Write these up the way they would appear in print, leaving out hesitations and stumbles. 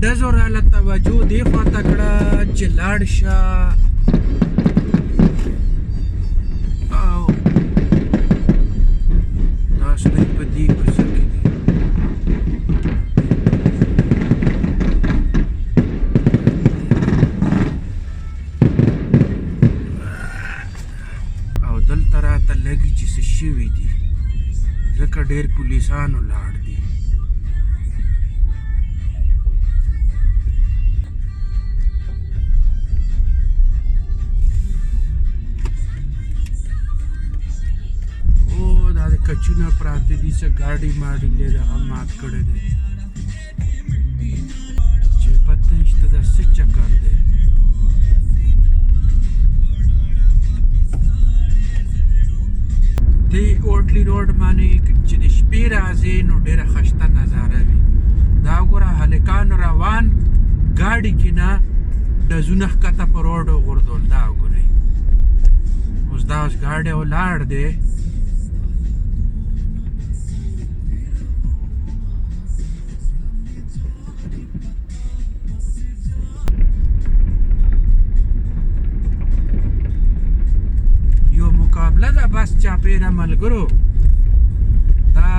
ډزو راله توجه دې خواته کړه چې لاړ شه او دا سړی په دې کوڅه کې دی او دلته راته لګي چې څه شوي دي ځکه ډېر پولیسان ولاړ دي کچونه پراته دي څه ګاډي ماډي لی دغه مات کړی دی چې پته نشته دا څه چکر دی دې اوټلي روډ باندې چې د شپې راځې نو ډېره ښایسته نظاره وي دا ګوره هلکان روان ګاډي کې نه ډزونه ښکته په روډ وغورځول دا وګورئ اوس دا اوس ګاډی ولاړ دی مقابله ده بس چاپېره ملګرو دا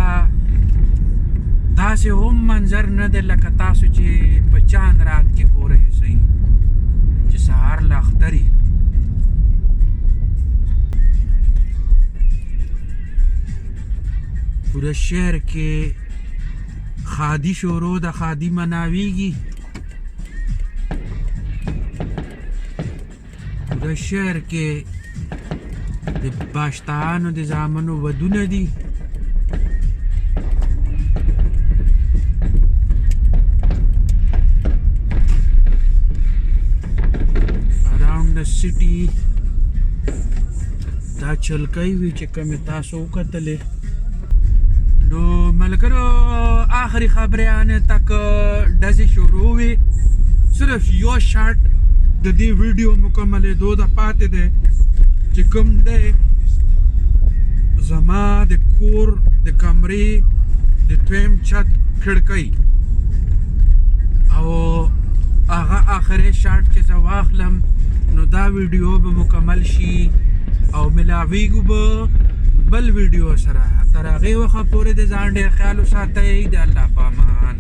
داسې هم منظر نه دی لکه تاسو چې په چاند رات کې ګورئ صحیح چې سهار له اختري پوره شهر کې خادي شورو د خادي مناویږي پوره شهر کې د باشتهانو د زامنو ودونه دي اراوند د سټي دا چلکۍ وي چې کومې تاسو وکتلې نو ملګرو آخري خبریانې تک ډزې شروع وي صرف یو شاټ د دې ویډیو مکملېدو د پاتې دی چې کوم دی زما د کور د کمرې د دویم چت کړکۍ او هغه آخري شاټ چې زه واخلم نو دا ویډیو به مکمل شي او ملاویږو به بل ویډیو سره تر هغې وخته پورې د ځان ډېر خیال وساتئ د الله په امان